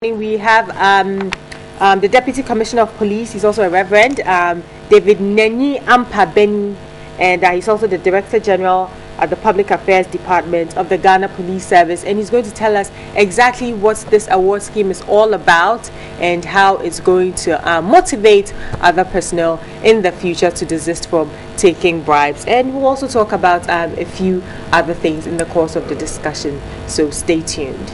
We have the Deputy Commissioner of Police. He's also a Reverend, David Nenyi Ampabeni, and he's also the Director General at the Public Affairs Department of the Ghana Police Service, and he's going to tell us exactly what this award scheme is all about and how it's going to motivate other personnel in the future to desist from taking bribes. And we'll also talk about a few other things in the course of the discussion, so stay tuned.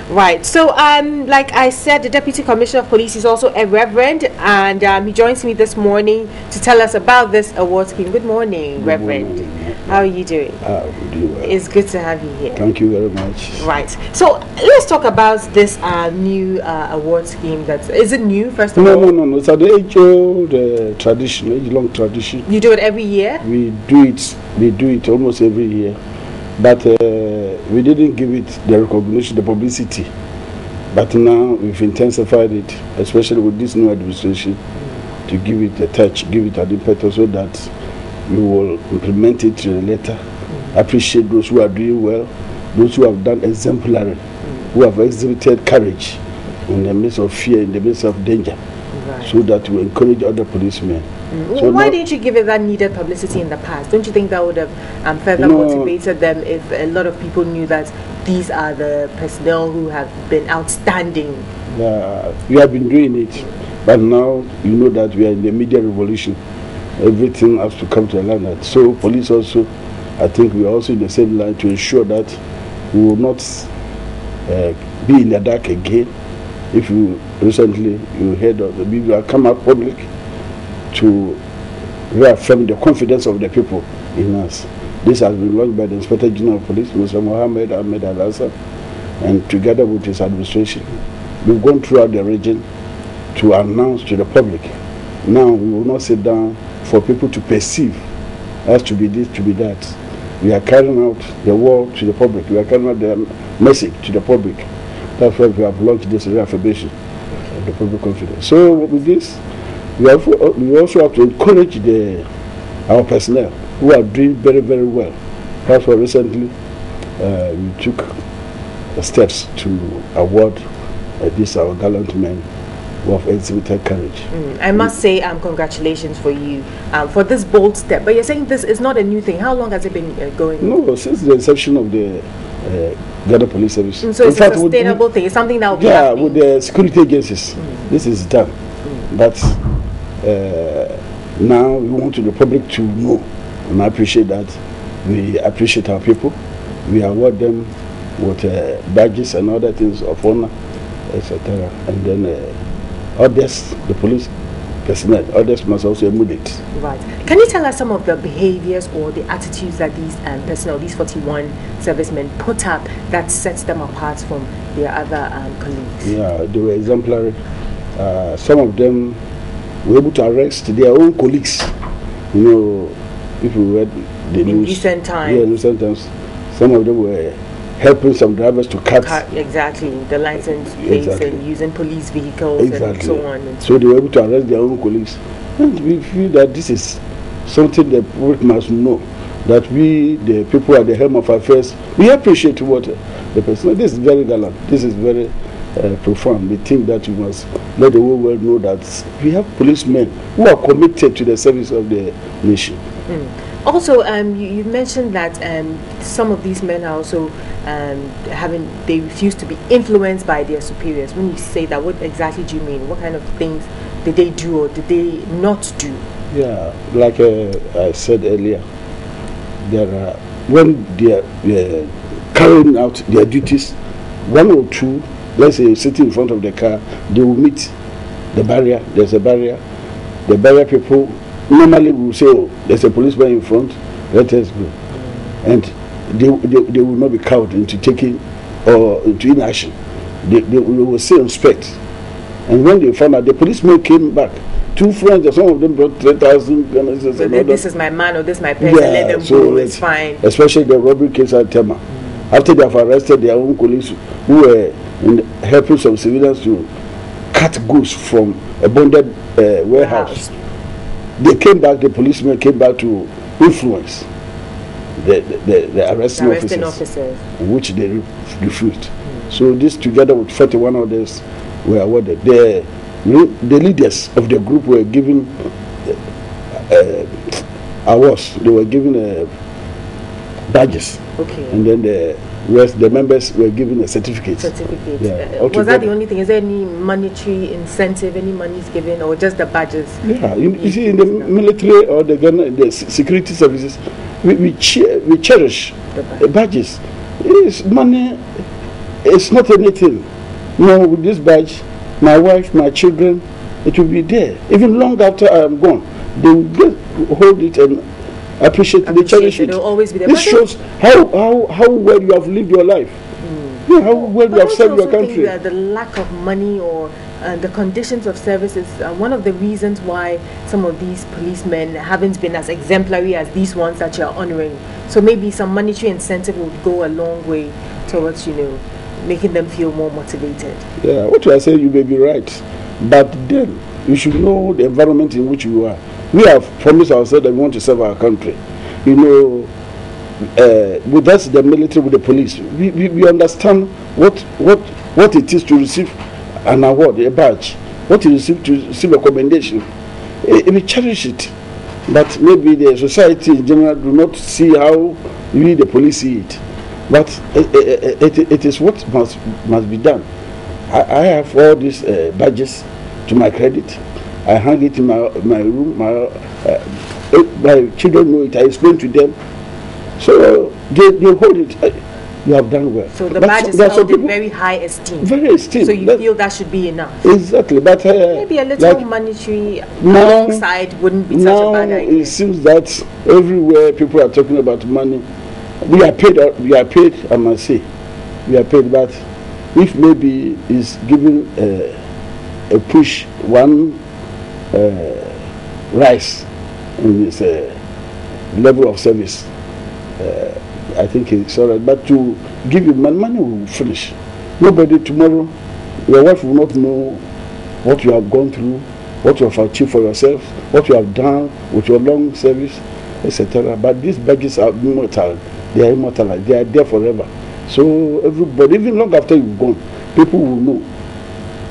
Right, so like I said, the Deputy Commissioner of Police is also a Reverend, and he joins me this morning to tell us about this award scheme. Good morning, Reverend. How are you doing? I'm doing well. It's good to have you here. Thank you very much. Right, so let's talk about this new award scheme. Is it new, first of all? No. It's an age-old tradition, age-long tradition. You do it every year? We do it almost every year. But we didn't give it the recognition, the publicity. But now we've intensified it, especially with this new administration, to give it a touch, give it an impetus so that we will implement it to the letter. Appreciate those who are doing well, those who have done exemplary, who have exhibited courage in the midst of fear, in the midst of danger, so that we encourage other policemen. So why didn't you give it that needed publicity in the past? Don't you think that would have further motivated them if a lot of people knew that these are the personnel who have been outstanding? We have been doing it, but now you know that we are in the media revolution. Everything has to come to a line. So police also, I think we are also in the same line to ensure that we will not be in the dark again. If you recently heard of the people have come out public to reaffirm the confidence of the people in us. This has been launched by the Inspector General of Police, Mr. Mohammed Ahmed Al-Hassan, and together with his administration, we've gone throughout the region to announce to the public. Now we will not sit down for people to perceive us to be this, to be that. We are carrying out the word to the public. We are carrying out the message to the public. That's why we have launched this reaffirmation of the public confidence. So with this, we also have to encourage our personnel who are doing very, very well. That's why recently we took steps to award these our gallant men who have exhibited courage. I must say congratulations for you for this bold step. But you're saying this is not a new thing. How long has it been going? No, since the inception of the Ghana Police Service. So it's a sustainable thing. It's something that will be happening. With the security agencies, this is done. But now we want the public to know, and I appreciate that. We appreciate our people. We award them with badges and other things of honor, etc. And then others, the police personnel, others must also emulate. Right. Can you tell us some of the behaviors or the attitudes that these personnel, these 41 servicemen, put up that sets them apart from their other colleagues? Yeah, they were exemplary. Some of them were able to arrest their own colleagues. You know, if you read the news. In recent times. Yeah, in recent times. Some of them were helping some drivers to cut. Exactly, the license plates and using police vehicles and so on. So they were able to arrest their own colleagues. And we feel that this is something the public must know. That we, the people at the helm of affairs, we appreciate what the person. This is very gallant. This is very profound. We think that we must let the whole world know that we have policemen who are committed to the service of the nation. Also, you mentioned that some of these men are also they refuse to be influenced by their superiors. When you say that, what exactly do you mean? What kind of things did they do or did they not do? Yeah, like I said earlier, when they are carrying out their duties, one or two, let's say sitting in front of the car, they will meet the barrier. There's a barrier. The barrier people normally will say, oh, there's a policeman in front, let us go. And they will not be cowed into taking or into inaction. They will say inspect. And when they found out, the policeman came back. Two friends, some of them brought 3,000 Ghana. This is my man or this is my person, let them go, it's fine. Especially the robbery case at Tema. After they have arrested their own colleagues who were helping some civilians to cut goods from a bonded warehouse. They came back, the policemen came back to influence the arresting officers, which they refused. So this, together with 41 others, were awarded. The leaders of the group were given awards. They were given badges. Okay. And then the members were given a certificate. Yeah, was that the only thing? Is there any monetary incentive, any money is given, or just the badges? Yeah, you see, in the military or the security services, we cherish the badges. It's money. It's not anything. No, with this badge, my wife, my children, it will be there. Even long after I am gone, they will hold it and appreciate it, they cherish it. It will always be there. This shows how well you have lived your life. Yeah, how well you have served your country. Think that the lack of money or the conditions of service is one of the reasons why some of these policemen haven't been as exemplary as these ones that you are honoring. So maybe some monetary incentive would go a long way towards, making them feel more motivated. Yeah, what you are saying, you may be right. But then, you should know the environment in which you are. We have promised ourselves that we want to serve our country. With us, the military, with the police, we understand what it is to receive an award, a badge, what it is to receive a commendation. We cherish it. But maybe the society in general do not see how we, the police, see it. But it is what must be done. I have all these badges to my credit. I hang it in my room. My children know it. I explain to them. So they hold it. You have done well. So the badge is held in very high esteem. Very esteem. So you feel that should be enough. Exactly. But maybe a little monetary alongside wouldn't be such a bad idea. It seems that everywhere people are talking about money. We are paid, I must say. We are paid, but if maybe is given a push, one rise in this level of service, I think it's all right. But to give you money will finish. Nobody tomorrow, your wife will not know what you have gone through, what you have achieved for yourself, what you have done with your long service, etc. But these badges are immortal. They are immortal. They are there forever. So everybody, even long after you've gone, people will know.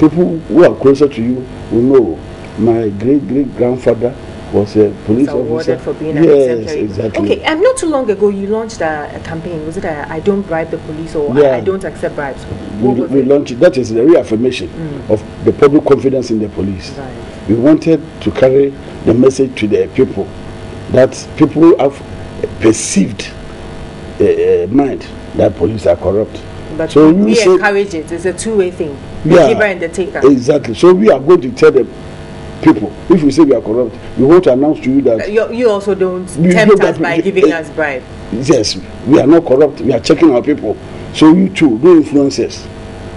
People who are closer to you will know. My great-great-grandfather was a police officer. For being an exemplary. Exactly. Okay, and not too long ago, you launched a campaign. Was it I don't bribe the police or I don't accept bribes? We launched it. That is the reaffirmation of the public confidence in the police. Right. We wanted to carry the message to the people that people have perceived mind that police are corrupt. But so we encourage it. It's a two-way thing. The giver and the taker. Exactly. So we are going to tell the people, if we say we are corrupt, we want to announce to you that you also don't tempt us by giving us bribe. Yes, we are not corrupt. We are checking our people. So you too, don't influence us.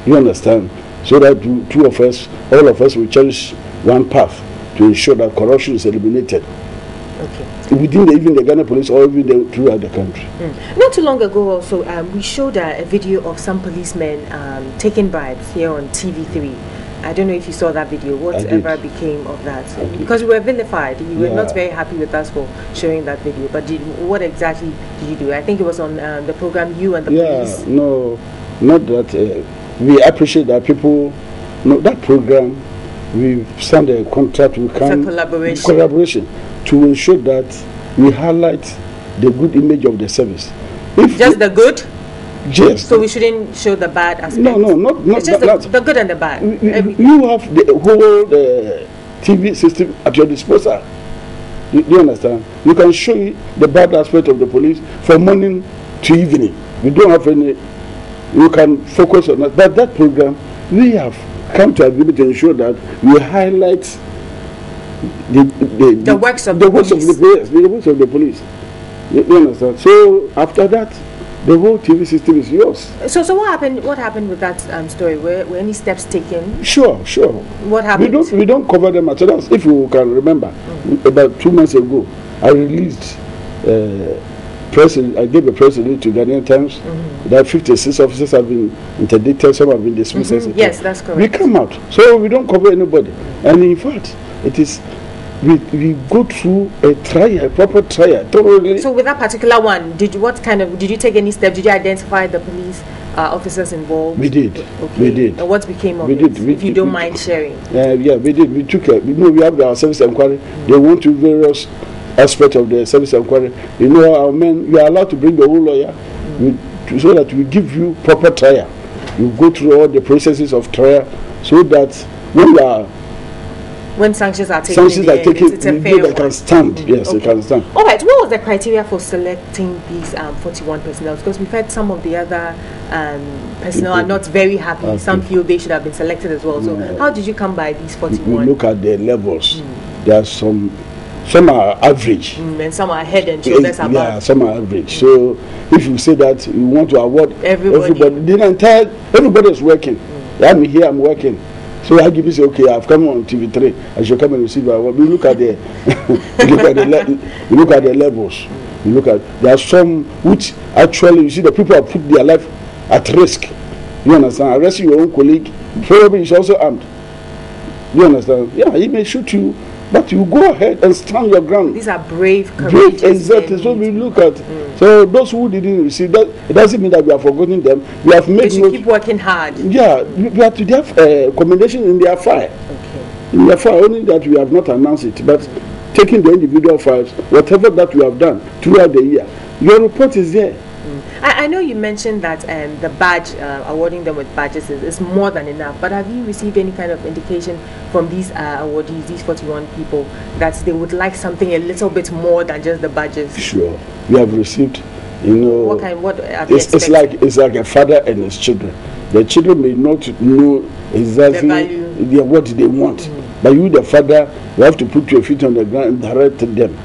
You understand? So that two of us, all of us, will cherish one path to ensure that corruption is eliminated. Okay. Within even the Ghana police or even throughout the country. Not too long ago also, we showed a video of some policemen taking bribes here on TV3. I don't know if you saw that video. Whatever became of that? Because we were vilified. You were not very happy with us for showing that video. But what exactly did you do? I think it was on the program You and the Police. No, not that. We appreciate that people know that program. We've signed a contract. We can collaboration to ensure that we highlight the good image of the service. Just the good? Yes. So we shouldn't show the bad aspect? No, not it's just the good and the bad. You have the whole TV system at your disposal. Do you understand? You can show the bad aspect of the police from morning to evening. We don't have any. You can focus on that. But that program, we have come to agreement to ensure that we highlight the works of the police. You understand? So after that, the whole TV system is yours. So what happened? What happened with that story? Were any steps taken? Sure. What happened? We don't cover them at all. If you can remember, about 2 months ago, I released I gave a press release to Ghanaian Times that 56 officers have been interdicted, some have been dismissed. Yes, that's correct. We come out, so we don't cover anybody. And in fact, it is we go through a proper trial, thoroughly. So with that particular one, did you take any steps? Did you identify the police officers involved? We did. Okay. We did. And what became of we it? Did. If you don't mind sharing. Yeah, we did. We took it. We have our service inquiry. They went to various aspects of the service inquiry. Our men, you are allowed to bring your own lawyer so that we give you proper trial. You go through all the processes of trial so that when sanctions are taken, it's a fair one. Can stand. Yes, okay. It can stand. All right. What was the criteria for selecting these 41 personnel? Because we've heard some of the other personnel are not very happy. Okay. Some feel they should have been selected as well. So how did you come by these 41? We look at the levels. There are some are average. And some are head and shoulders above. Yeah, some are average. So if you say that you want to award everybody everybody is working. I'm here, I'm working. So I give you say, okay, I've come on TV3. I should come and receive my award. We look at the levels. You look at there are some which actually you see the people have put their life at risk. You understand? Arresting your own colleague, probably is also armed. You understand? Yeah, he may shoot you, but you go ahead and stand your ground. These are brave, courageous. Exactly. So we look at. So those who didn't receive that, it doesn't mean that we have forgotten them. We have made. They should keep working hard. Yeah, we have to have commendation in their file. Okay. In their file, only that we have not announced it, but taking the individual files, whatever that we have done throughout the year, your report is there. I know you mentioned that the badge, awarding them with badges is more than enough, but have you received any kind of indication from these awardees, these 41 people, that they would like something a little bit more than just the badges? Sure. We have received, what are they expecting? It's like a father and his children. The children may not know exactly what they want, but you, the father, you have to put your feet on the ground and direct them.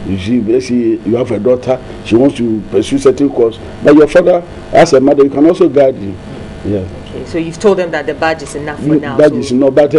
You see, basically, you have a daughter, she wants to pursue certain course, but your father, as a mother, you can also guide you. Yeah. Okay, so you've told them that the badge is enough for now. Badge is enough, but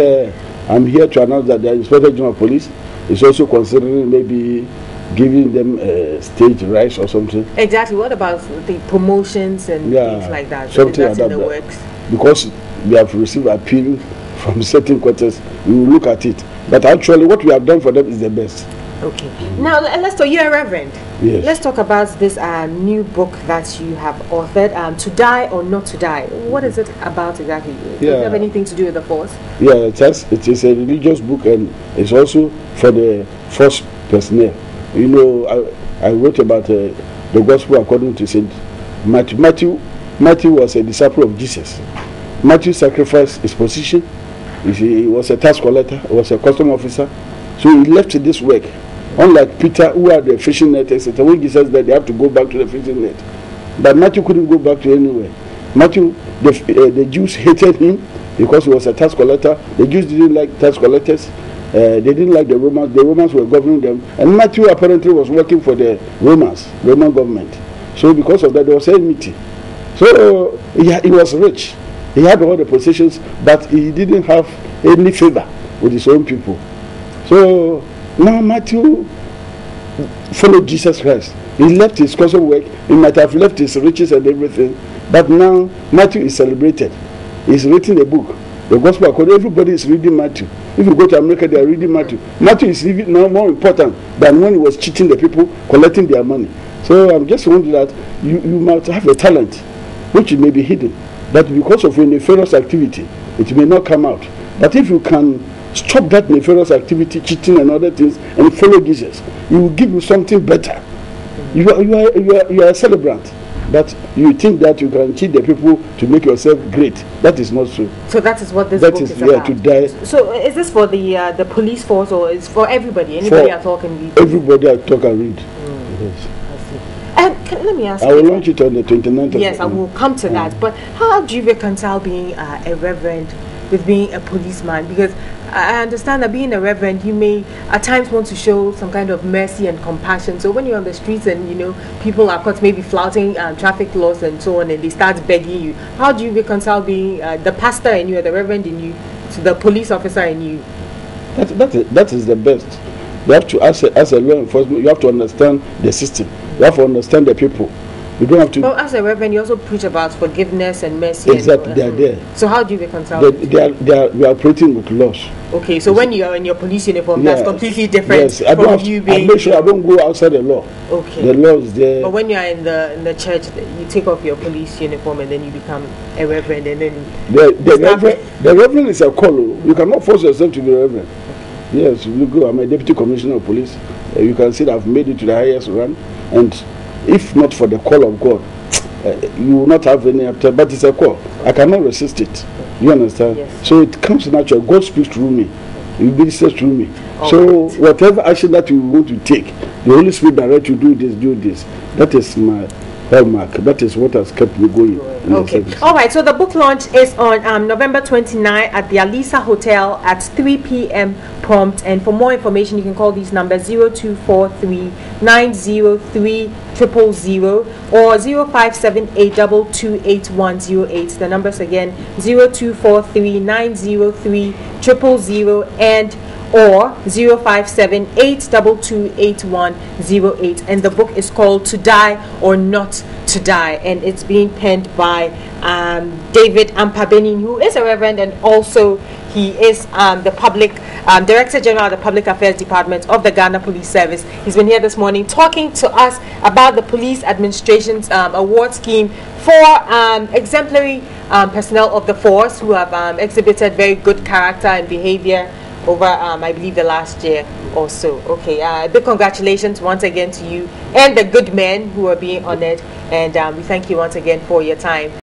I'm here to announce that the Inspector General of Police is also considering maybe giving them stage rise or something. Exactly. What about the promotions and things like that? Something that's like in the works? Because we have received appeal from certain quarters, we will look at it. But actually, what we have done for them is the best. Okay. Now let's talk. You're a reverend. Yes. Let's talk about this new book that you have authored, "To Die or Not to Die." What is it about exactly? Does it have anything to do with the force? Yeah, it is a religious book, and it's also for the force personnel. I wrote about the gospel according to Saint Matthew. Matthew was a disciple of Jesus. Matthew sacrificed his position. He was a tax collector. He was a custom officer. So he left this work. Unlike Peter, who had the fishing net, etc. When Jesus said that they have to go back to the fishing net, but Matthew couldn't go back to anywhere. Matthew, the Jews hated him because he was a tax collector. The Jews didn't like tax collectors. They didn't like the Romans. The Romans were governing them, and Matthew apparently was working for the Roman government. So because of that, there was enmity. So he was rich. He had all the possessions, but he didn't have any favor with his own people. So now Matthew followed Jesus Christ. He left his custom work. He might have left his riches and everything, but now Matthew is celebrated. He's written a book, the gospel according. Everybody is reading Matthew. If you go to America, they are reading Matthew. Matthew is even now more important than when he was cheating the people, collecting their money. So I'm just wondering that you might have a talent which may be hidden, but because of your nefarious activity, it may not come out. But if you can stop that nefarious activity, cheating and other things, and follow Jesus, he will give you something better. You are a celebrant, but you think that you can cheat the people to make yourself great. That is not so. So that is what this book is about. To die. So is this for the police force, or is for everybody? Anybody at all can read? Everybody at all can read. Yes. Let me ask you. I will launch it on the 29th. Yes, I will come to that. But how do you reconcile being a reverend with being a policeman? Because I understand that being a reverend, you may at times want to show some kind of mercy and compassion. So when you're on the streets and people are caught maybe flouting traffic laws and so on, and they start begging you, how do you reconcile being the pastor in you or the reverend in you to the police officer in you? That is the best. You have to, as a law enforcement, you have to understand the system. You have to understand the people. You don't have to. Well, as a reverend, you also preach about forgiveness and mercy. Exactly, they are there. So how do you reconcile? We are operating with laws. Okay, so when you are in your police uniform, Yes. that's completely different Yes, I from you being. I make sure I don't go outside the law. Okay. The law is there. But when you are in the church, you take off your police uniform and then you become a reverend, and then the reverend is a call. You cannot force yourself to be a reverend. Yes, you go. I'm a deputy commissioner of police. You can see that I've made it to the highest rank, and if not for the call of God, you will not have any after. But it's a call. I cannot resist it. You understand? Yes. So it comes natural. God speaks through me. He ministers through me. All so right. whatever action that you want to take, the Holy Spirit direct you do this, do this. That is my hallmark. That is what has kept me going. Okay. All right. So the book launch is on November 29 at the Alisa Hotel at 3 p.m. prompt. And for more information, you can call these numbers 0243 903 000 or 0578 228108. The numbers again 0243 903 000 and or 0578 228108. And the book is called To Die or Not to Die, and it's being penned by David Ampabenin, who is a reverend, and also he is the public Director General of the Public Affairs Department of the Ghana Police Service. He's been here this morning talking to us about the Police Administration's award scheme for exemplary personnel of the force who have exhibited very good character and behavior over, I believe, the last year or so. Okay, big congratulations once again to you and the good men who are being honored, and we thank you once again for your time.